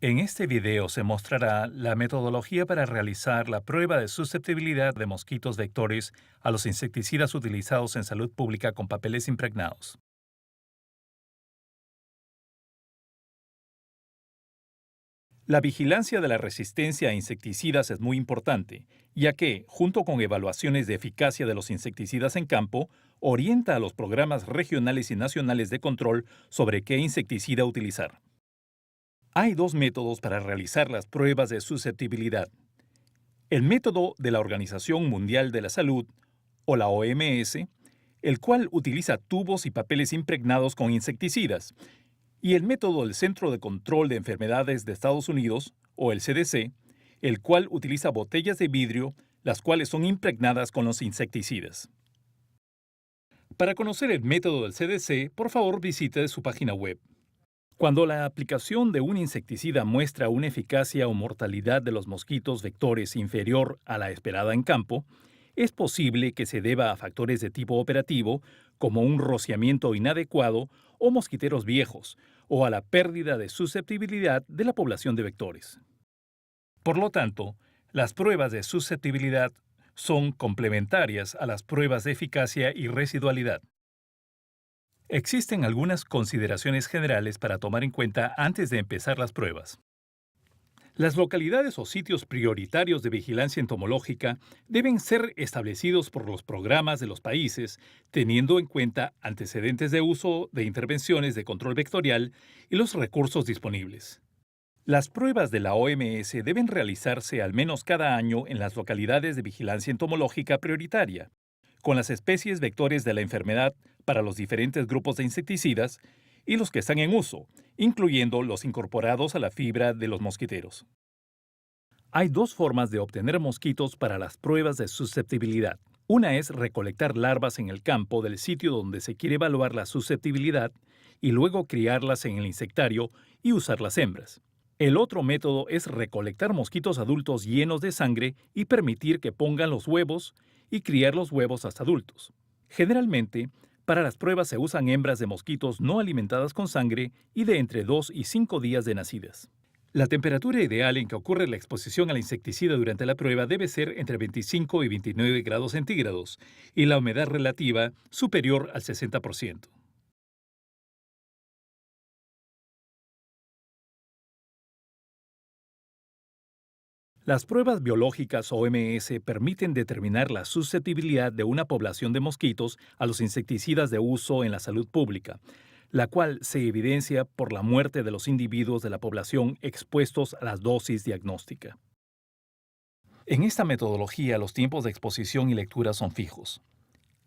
En este video se mostrará la metodología para realizar la prueba de susceptibilidad de mosquitos vectores a los insecticidas utilizados en salud pública con papeles impregnados. La vigilancia de la resistencia a insecticidas es muy importante, ya que, junto con evaluaciones de eficacia de los insecticidas en campo, orienta a los programas regionales y nacionales de control sobre qué insecticida utilizar. Hay dos métodos para realizar las pruebas de susceptibilidad. El método de la Organización Mundial de la Salud, o la OMS, el cual utiliza tubos y papeles impregnados con insecticidas, y el método del Centro de Control de Enfermedades de Estados Unidos, o el CDC, el cual utiliza botellas de vidrio, las cuales son impregnadas con los insecticidas. Para conocer el método del CDC, por favor visite su página web. Cuando la aplicación de un insecticida muestra una eficacia o mortalidad de los mosquitos vectores inferior a la esperada en campo, es posible que se deba a factores de tipo operativo, como un rociamiento inadecuado o mosquiteros viejos, o a la pérdida de susceptibilidad de la población de vectores. Por lo tanto, las pruebas de susceptibilidad son complementarias a las pruebas de eficacia y residualidad. Existen algunas consideraciones generales para tomar en cuenta antes de empezar las pruebas. Las localidades o sitios prioritarios de vigilancia entomológica deben ser establecidos por los programas de los países, teniendo en cuenta antecedentes de uso de intervenciones de control vectorial y los recursos disponibles. Las pruebas de la OMS deben realizarse al menos cada año en las localidades de vigilancia entomológica prioritaria, con las especies vectores de la enfermedad para los diferentes grupos de insecticidas y los que están en uso, incluyendo los incorporados a la fibra de los mosquiteros. Hay dos formas de obtener mosquitos para las pruebas de susceptibilidad. Una es recolectar larvas en el campo del sitio donde se quiere evaluar la susceptibilidad y luego criarlas en el insectario y usar las hembras. El otro método es recolectar mosquitos adultos llenos de sangre y permitir que pongan los huevos y criar los huevos hasta adultos. Generalmente, para las pruebas se usan hembras de mosquitos no alimentadas con sangre y de entre 2 y 5 días de nacidas. La temperatura ideal en que ocurre la exposición al insecticida durante la prueba debe ser entre 25 y 29 grados centígrados y la humedad relativa superior al 60%. Las pruebas biológicas OMS permiten determinar la susceptibilidad de una población de mosquitos a los insecticidas de uso en la salud pública, la cual se evidencia por la muerte de los individuos de la población expuestos a la dosis diagnóstica. En esta metodología, los tiempos de exposición y lectura son fijos.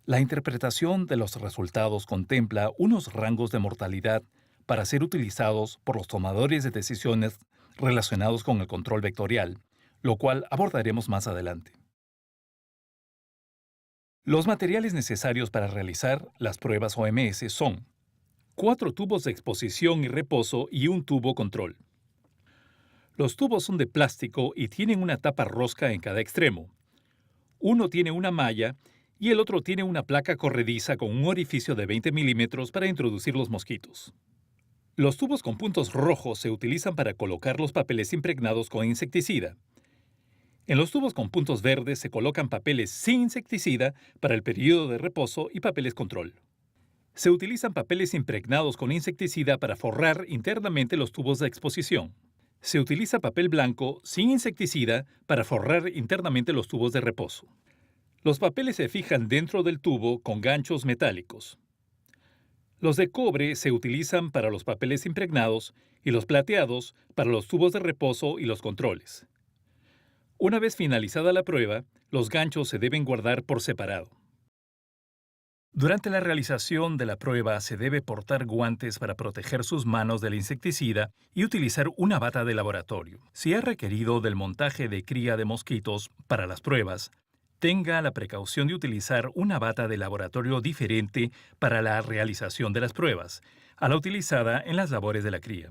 La interpretación de los resultados contempla unos rangos de mortalidad para ser utilizados por los tomadores de decisiones relacionados con el control vectorial, lo cual abordaremos más adelante. Los materiales necesarios para realizar las pruebas OMS son 4 tubos de exposición y reposo y un tubo control. Los tubos son de plástico y tienen una tapa rosca en cada extremo. Uno tiene una malla y el otro tiene una placa corrediza con un orificio de 20 milímetros para introducir los mosquitos. Los tubos con puntos rojos se utilizan para colocar los papeles impregnados con insecticida. En los tubos con puntos verdes se colocan papeles sin insecticida para el periodo de reposo y papeles control. Se utilizan papeles impregnados con insecticida para forrar internamente los tubos de exposición. Se utiliza papel blanco sin insecticida para forrar internamente los tubos de reposo. Los papeles se fijan dentro del tubo con ganchos metálicos. Los de cobre se utilizan para los papeles impregnados y los plateados para los tubos de reposo y los controles. Una vez finalizada la prueba, los ganchos se deben guardar por separado. Durante la realización de la prueba se debe portar guantes para proteger sus manos del insecticida y utilizar una bata de laboratorio. Si es requerido del montaje de cría de mosquitos para las pruebas, tenga la precaución de utilizar una bata de laboratorio diferente para la realización de las pruebas, a la utilizada en las labores de la cría.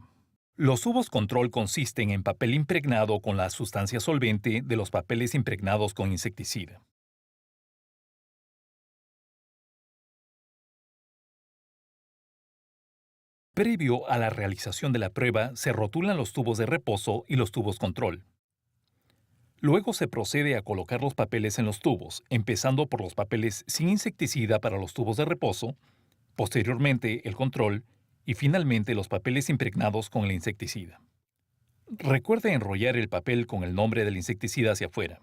Los tubos control consisten en papel impregnado con la sustancia solvente de los papeles impregnados con insecticida. Previo a la realización de la prueba, se rotulan los tubos de reposo y los tubos control. Luego se procede a colocar los papeles en los tubos, empezando por los papeles sin insecticida para los tubos de reposo, posteriormente el control y finalmente los papeles impregnados con el insecticida. Recuerde enrollar el papel con el nombre del insecticida hacia afuera.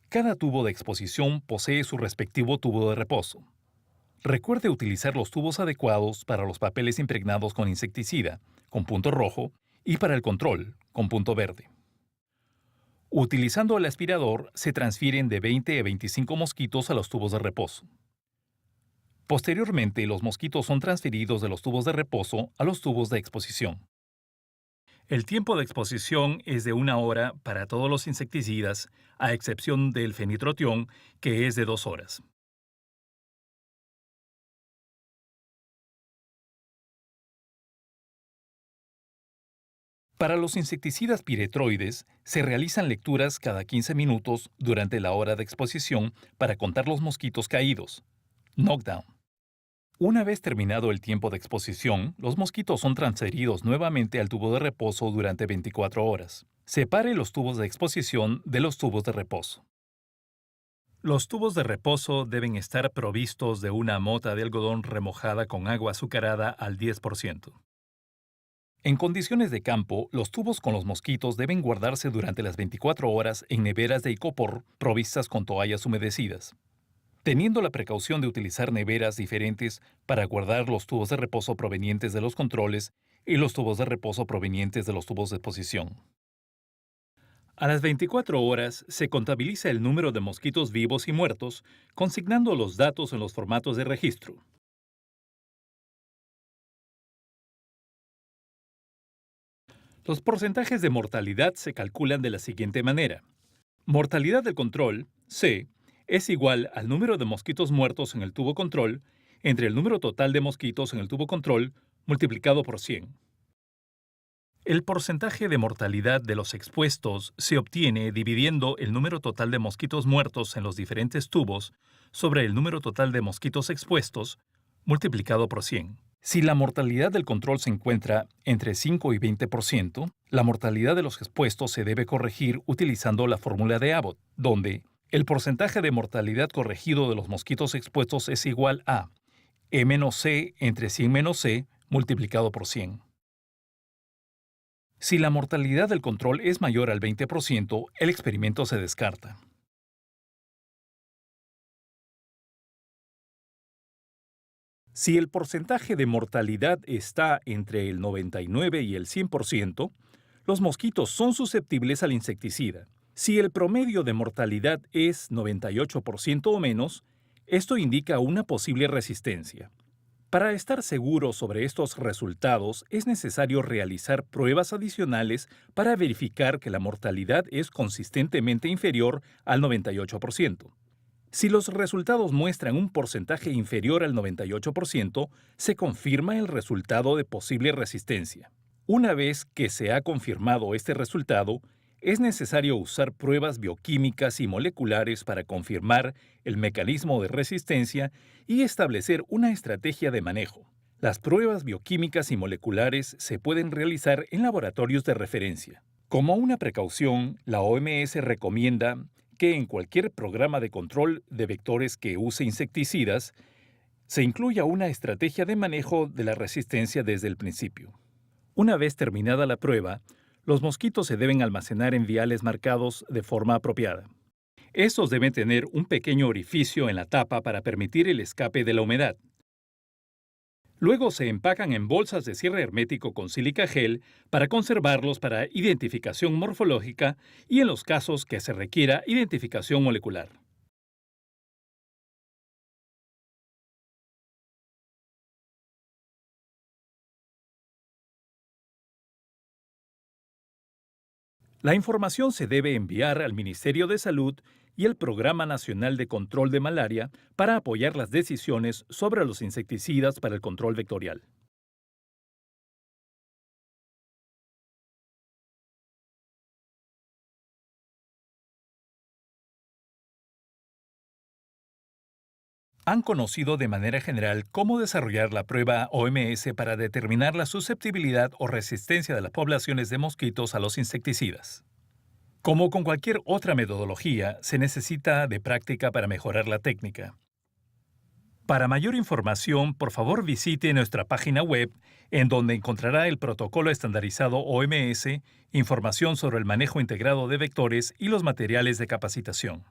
Cada tubo de exposición posee su respectivo tubo de reposo. Recuerde utilizar los tubos adecuados para los papeles impregnados con insecticida, con punto rojo, y para el control, con punto verde. Utilizando el aspirador, se transfieren de 20 a 25 mosquitos a los tubos de reposo. Posteriormente, los mosquitos son transferidos de los tubos de reposo a los tubos de exposición. El tiempo de exposición es de 1 hora para todos los insecticidas, a excepción del fenitrotión, que es de 2 horas. Para los insecticidas piretroides, se realizan lecturas cada 15 minutos durante la hora de exposición para contar los mosquitos caídos. Knockdown. Una vez terminado el tiempo de exposición, los mosquitos son transferidos nuevamente al tubo de reposo durante 24 horas. Separe los tubos de exposición de los tubos de reposo. Los tubos de reposo deben estar provistos de una mota de algodón remojada con agua azucarada al 10%. En condiciones de campo, los tubos con los mosquitos deben guardarse durante las 24 horas en neveras de icopor provistas con toallas humedecidas, teniendo la precaución de utilizar neveras diferentes para guardar los tubos de reposo provenientes de los controles y los tubos de reposo provenientes de los tubos de exposición. A las 24 horas se contabiliza el número de mosquitos vivos y muertos, consignando los datos en los formatos de registro. Los porcentajes de mortalidad se calculan de la siguiente manera. Mortalidad del control, C, es igual al número de mosquitos muertos en el tubo control entre el número total de mosquitos en el tubo control multiplicado por 100. El porcentaje de mortalidad de los expuestos se obtiene dividiendo el número total de mosquitos muertos en los diferentes tubos sobre el número total de mosquitos expuestos multiplicado por 100. Si la mortalidad del control se encuentra entre 5 y 20%, la mortalidad de los expuestos se debe corregir utilizando la fórmula de Abbott, donde el porcentaje de mortalidad corregido de los mosquitos expuestos es igual a E-C entre 100-C multiplicado por 100. Si la mortalidad del control es mayor al 20%, el experimento se descarta. Si el porcentaje de mortalidad está entre el 99 y el 100%, los mosquitos son susceptibles al insecticida. Si el promedio de mortalidad es 98% o menos, esto indica una posible resistencia. Para estar seguro sobre estos resultados, es necesario realizar pruebas adicionales para verificar que la mortalidad es consistentemente inferior al 98%. Si los resultados muestran un porcentaje inferior al 98%, se confirma el resultado de posible resistencia. Una vez que se ha confirmado este resultado, es necesario usar pruebas bioquímicas y moleculares para confirmar el mecanismo de resistencia y establecer una estrategia de manejo. Las pruebas bioquímicas y moleculares se pueden realizar en laboratorios de referencia. Como una precaución, la OMS recomienda que en cualquier programa de control de vectores que use insecticidas, se incluya una estrategia de manejo de la resistencia desde el principio. Una vez terminada la prueba, los mosquitos se deben almacenar en viales marcados de forma apropiada. Estos deben tener un pequeño orificio en la tapa para permitir el escape de la humedad. Luego se empacan en bolsas de cierre hermético con sílica gel para conservarlos para identificación morfológica y en los casos que se requiera identificación molecular. La información se debe enviar al Ministerio de Salud y el Programa Nacional de Control de Malaria para apoyar las decisiones sobre los insecticidas para el control vectorial. ¿Han conocido de manera general cómo desarrollar la prueba OMS para determinar la susceptibilidad o resistencia de las poblaciones de mosquitos a los insecticidas? Como con cualquier otra metodología, se necesita de práctica para mejorar la técnica. Para mayor información, por favor visite nuestra página web, en donde encontrará el protocolo estandarizado OMS, información sobre el manejo integrado de vectores y los materiales de capacitación.